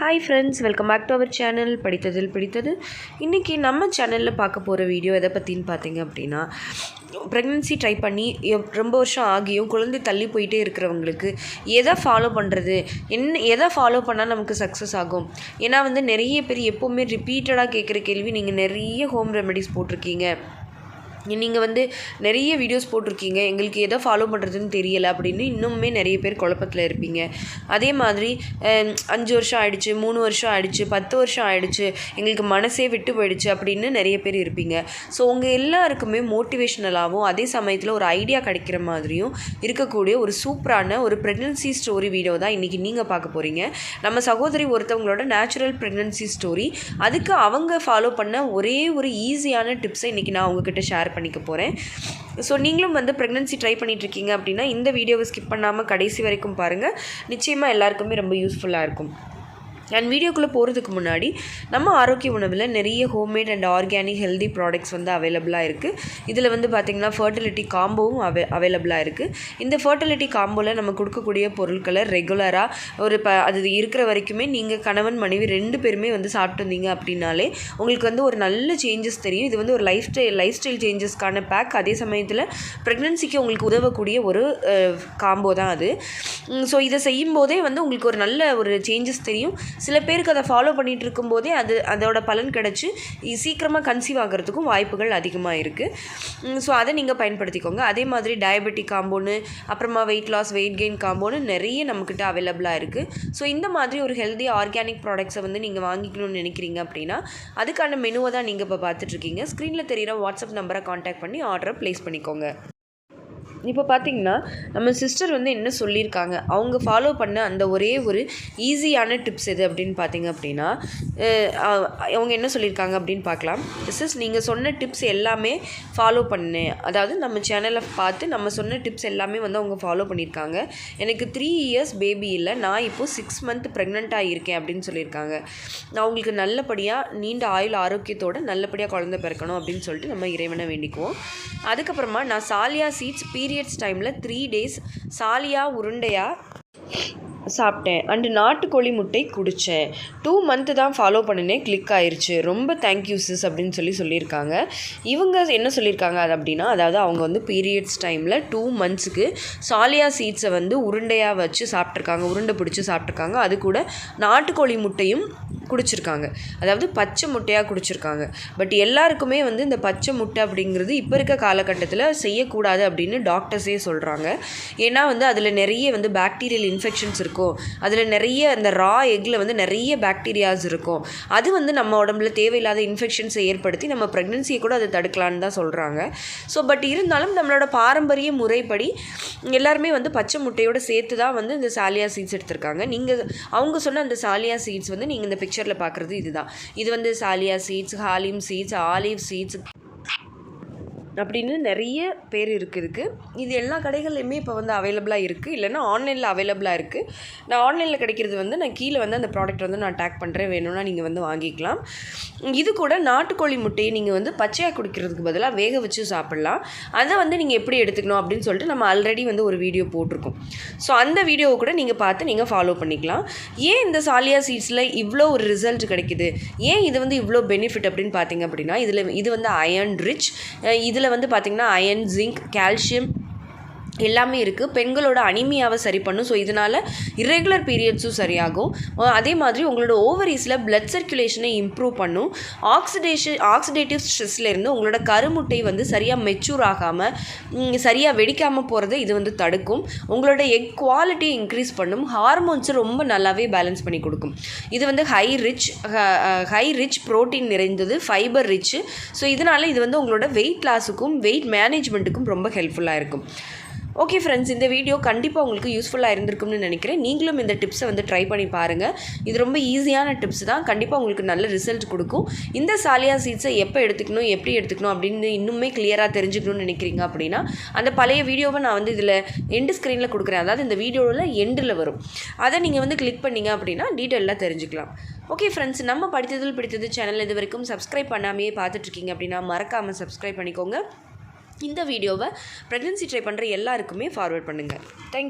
Hi friends, welcome back to our channel படித்ததில் பிடித்தது. இன்றைக்கி நம்ம சேனலில் பார்க்க போகிற வீடியோ எதை பற்றின்னு பார்த்தீங்க அப்படின்னா, ப்ரெக்னென்சி ட்ரை பண்ணி ரொம்ப வருஷம் ஆகியும் குழந்தை தள்ளி போயிட்டே இருக்கிறவங்களுக்கு எதை ஃபாலோ பண்ணுறது, எதை ஃபாலோ பண்ணால் நமக்கு சக்ஸஸ் ஆகும். ஏன்னா நிறைய பேர் எப்போவுமே ரிப்பீட்டடாக கேட்குற கேள்வி, நீங்கள் நிறைய ஹோம் ரெமெடிஸ் போட்டிருக்கீங்க, நீங்கள் நிறைய வீடியோஸ் போட்டிருக்கீங்க, எங்களுக்கு எதை ஃபாலோ பண்ணுறதுன்னு தெரியலை அப்படின்னு இன்னுமே நிறைய பேர் குழப்பத்தில் இருப்பீங்க. அதே மாதிரி 5 வருஷம் ஆகிடுச்சு, 3 வருஷம் ஆகிடுச்சு, 10 வருஷம் ஆகிடுச்சு, எங்களுக்கு மனசே விட்டு போயிடுச்சு அப்படின்னு நிறைய பேர் இருப்பீங்க. ஸோ உங்கள் எல்லாருக்குமே மோட்டிவேஷ்னலாகவும் அதே சமயத்தில் ஒரு ஐடியா கிடைக்கிற மாதிரியும் இருக்கக்கூடிய ஒரு சூப்பரான ஒரு ப்ரெக்னன்சி ஸ்டோரி வீடியோ தான் இன்றைக்கி நீங்கள் பார்க்க போகிறீங்க. நம்ம சகோதரி ஒருத்தவங்களோட நேச்சுரல் ப்ரெக்னன்சி ஸ்டோரி, அதுக்கு அவங்க ஃபாலோ பண்ண ஒரே ஒரு ஈஸியான டிப்ஸை இன்றைக்கி நான் உங்ககிட்ட ஷேர் பண்ணிக்க போகிறேன். ஸோ நீங்களும் ப்ரெக்னன்சி ட்ரை பண்ணிகிட்ருக்கீங்க அப்படின்னா இந்த வீடியோவை ஸ்கிப் பண்ணாமல் கடைசி வரைக்கும் பாருங்கள். நிச்சயமாக எல்லாருக்குமே ரொம்ப யூஸ்ஃபுல்லாக இருக்கும். அண்ட் வீடியோக்குள்ளே போகிறதுக்கு முன்னாடி, நம்ம ஆரோக்கிய உணவில் நிறைய homemade and organic healthy products அவைலபிளாக இருக்குது. இதில் பார்த்திங்கன்னா ஃபர்டிலிட்டி காம்போவும் அவைலபிளாக இருக்குது. இந்த ஃபர்டிலிட்டி காம்போவில் நம்ம கொடுக்கக்கூடிய பொருட்களை ரெகுலராக அது இருக்கிற வரைக்குமே நீங்கள் கணவன் மனைவி 2 பேருமே சாப்பிட்டு வந்தீங்க அப்படின்னாலே உங்களுக்கு ஒரு நல்ல சேஞ்சஸ் தெரியும். இது ஒரு லைஃப் ஸ்டைல் சேஞ்சஸ்க்கான பேக். அதே சமயத்தில் ப்ரெக்னன்சிக்கு உங்களுக்கு உதவக்கூடிய ஒரு காம்போ தான் அது. ஸோ இதை செய்யும்போதே உங்களுக்கு ஒரு நல்ல ஒரு சேஞ்சஸ் தெரியும். சில பேருக்கு அதை ஃபாலோ பண்ணிகிட்டு இருக்கும்போதே அதோட பலன் கிடச்சி சீக்கிரமாக கன்சீவ் ஆகிறதுக்கும் வாய்ப்புகள் அதிகமாக இருக்குது. ஸோ அதை நீங்கள் பயன்படுத்திக்கோங்க. அதே மாதிரி டயபெட்டிக் காம்போன்னு, அப்புறமா வெயிட் லாஸ், வெயிட் கெயின் காம்போன்னு நிறைய நம்மக்கிட்ட அவைலபிளாக இருக்குது. ஸோ இந்த மாதிரி ஒரு ஹெல்தி ஆர்கானிக் ப்ராடக்ட்ஸை நீங்கள் வாங்கிக்கணும்னு நினைக்கிறீங்க அப்படின்னா அதுக்கான மெனுவை தான் நீங்கள் இப்போ பார்த்துட்ருக்கீங்க. ஸ்க்ரீனில் தெரிகிற வாட்ஸ்அப் நம்பரை காண்டாக்ட் பண்ணி ஆர்டரை ப்ளேஸ் பண்ணிக்கோங்க. இப்போ பார்த்திங்கன்னா நம்ம சிஸ்டர் என்ன சொல்லியிருக்காங்க, அவங்க ஃபாலோ பண்ண அந்த ஒரே ஒரு ஈஸியான டிப்ஸ் எது அப்படின்னு பார்த்திங்க அப்படின்னா, அவங்க என்ன சொல்லியிருக்காங்க அப்படின்னு பார்க்கலாம். நீங்கள் சொன்ன டிப்ஸ் எல்லாமே ஃபாலோ பண்ணேன், அதாவது நம்ம சேனலை பார்த்து நம்ம சொன்ன டிப்ஸ் எல்லாமே அவங்க ஃபாலோ பண்ணியிருக்காங்க. எனக்கு 3 இயர்ஸ் பேபி இல்லை, நான் இப்போது 6 மந்த் ப்ரெக்னெண்ட்டாக இருக்கேன் அப்படின்னு சொல்லியிருக்காங்க. அவங்களுக்கு நல்லபடியாக நீண்ட ஆயுள் ஆரோக்கியத்தோடு நல்லபடியாக குழந்தை பிறக்கணும் அப்படின்னு சொல்லிட்டு நம்ம இறைவனை வேண்டிக்குவோம். அதுக்கப்புறமா நான் சாலியா சீட்ஸ் பீரியட்ஸ் டைமில் 3 days சாலியா உருண்டையாக சாப்பிட்டேன் அண்டு நாட்டுக்கோழி முட்டை குடித்தேன். 2 month தான் ஃபாலோ பண்ணினேன், கிளிக் ஆயிடுச்சு. ரொம்ப தேங்க்யூ சிஸ் அப்படின்னு சொல்லியிருக்காங்க. இவங்க என்ன சொல்லியிருக்காங்க அது அப்படின்னா, அதாவது அவங்க பீரியட்ஸ் டைமில் 2 monthsக்கு சாலியா சீட்ஸை உருண்டையாக வச்சு சாப்பிட்ருக்காங்க, உருண்டை பிடிச்சி சாப்பிட்ருக்காங்க. அது கூட நாட்டுக்கோழி முட்டையும் குடிச்சிருக்காங்க, அதாவது பச்சை முட்டையாக குடிச்சிருக்காங்க. பட் எல்லாருக்குமே இந்த பச்சை முட்டை அப்படிங்கிறது இப்போ இருக்க காலகட்டத்தில் செய்யக்கூடாது அப்படின்னு டாக்டர்ஸே சொல்கிறாங்க. ஏன்னா அதில் நிறைய பாக்டீரியல் இன்ஃபெக்ஷன்ஸ் இருக்கும், அதில் நிறைய அந்த ரா எக்கில் நிறைய பாக்டீரியாஸ் இருக்கும். அது நம்ம உடம்புல தேவையில்லாத இன்ஃபெக்ஷன்ஸை ஏற்படுத்தி நம்ம ப்ரெக்னன்சியை கூட அதை தடுக்கலான்னு தான் சொல்கிறாங்க. ஸோ பட் இருந்தாலும் நம்மளோட பாரம்பரிய முறைப்படி எல்லாருமே பச்சை முட்டையோடு சேர்த்து தான் இந்த சாலியா சீட்ஸ் எடுத்திருக்காங்க. அவங்க சொன்ன அந்த சாலியா சீட்ஸ் நீங்கள் இந்த பிக்சரில் பார்க்குறது இதுதான். இது சாலியா seeds, halim seeds, olive seeds அப்படின்னு நிறைய பேர் இருக்குது. இது எல்லா கடைகள்லையுமே இப்போ அவைலபிளாக இருக்குது, இல்லைன்னா ஆன்லைனில் அவைலபிளாக இருக்குது. நான் ஆன்லைனில் கிடைக்கிறது நான் கீழே அந்த ப்ராடக்ட் நான் டேக் பண்ணுறேன், வேணும்னா நீங்கள் வாங்கிக்கலாம். இது கூட நாட்டுக்கோழி முட்டையை நீங்கள் பச்சையாக குடிக்கிறதுக்கு பதிலாக வேக வச்சு சாப்பிட்லாம். அதை நீங்கள் எப்படி எடுத்துக்கணும் அப்படின்னு சொல்லிட்டு நம்ம ஆல்ரெடி ஒரு வீடியோ போட்டிருக்கோம். ஸோ அந்த வீடியோவை கூட நீங்கள் பார்த்து நீங்கள் ஃபாலோ பண்ணிக்கலாம். ஏன் இந்த சாலியா சீட்ஸில் இவ்வளோ ஒரு ரிசல்ட் கிடைக்குது, ஏன் இது இவ்வளோ பெனிஃபிட் அப்படின்னு பார்த்தீங்க அப்படின்னா, இது அயர்ன் ரிச். இதில் பார்த்திங்கன்னா அயர்ன், ஜிங்க், கால்சியம் எல்லாமே இருக்குது. பெண்களோட அனிமியாவை சரி பண்ணும். ஸோ இதனால் இரெகுலர் பீரியட்ஸும் சரியாகும். அதே மாதிரி உங்களோட ஓவரீஸில் பிளட் சர்க்குலேஷனை இம்ப்ரூவ் பண்ணும். ஆக்சிடேட்டிவ் ஸ்ட்ரெஸ்லேருந்து உங்களோட கருமுட்டை சரியாக மெச்சூர் ஆகாமல் சரியாக வெடிக்காமல் போகிறத இது தடுக்கும். உங்களோட எக் குவாலிட்டியை இன்க்ரீஸ் பண்ணும். ஹார்மோன்ஸை ரொம்ப நல்லாவே பேலன்ஸ் பண்ணி கொடுக்கும். இது ஹை ரிச் ப்ரோட்டீன் நிறைந்தது, ஃபைபர் ரிச். ஸோ இதனால் இது உங்களோட வெயிட் லாஸுக்கும் வெயிட் மேனேஜ்மெண்ட்டுக்கும் ரொம்ப ஹெல்ப்ஃபுல்லாக இருக்கும். ஓகே ஃப்ரெண்ட்ஸ், இந்த வீடியோ கண்டிப்பாக உங்களுக்கு யூஸ்ஃபுல்லாக இருந்திருக்கும்னு நினைக்கிறேன். நீங்களும் இந்த டிப்ஸை ட்ரை பண்ணி பாருங்கள். இது ரொம்ப ஈஸியான டிப்ஸ் தான், கண்டிப்பாக உங்களுக்கு நல்ல ரிசல்ட் கொடுக்கும். இந்த சாலியா சீட்ஸை எப்போ எடுத்துக்கணும், எப்படி எடுத்துக்கணும் அப்படின்னு இன்னுமே கிளியராக தெரிஞ்சுக்கணும்னு நினைக்கிறீங்க அப்படின்னா அந்த பழைய வீடியோவை நான் இதில் எண்டு ஸ்க்ரீனில் கொடுக்குறேன், அதாவது இந்த வீடியோவில் எண்டில் வரும். அதை நீங்கள் கிளிக் பண்ணிங்க அப்படின்னா டீட்டெயிலாக தெரிஞ்சுக்கலாம். ஓகே ஃப்ரெண்ட்ஸ், நம்ம படித்ததில் பிடித்தது சேனல் இது வரைக்கும் சப்ஸ்கிரைப் பண்ணாமையே பார்த்துட்ருக்கீங்க அப்படின்னா மறக்காமல் சப்ஸ்கிரைப் பண்ணிக்கோங்க. இந்த வீடியோவை ப்ரெக்னன்சி ட்ரை பண்ணுற எல்லாருக்குமே ஃபார்வர்ட் பண்ணுங்கள். தேங்க்யூ.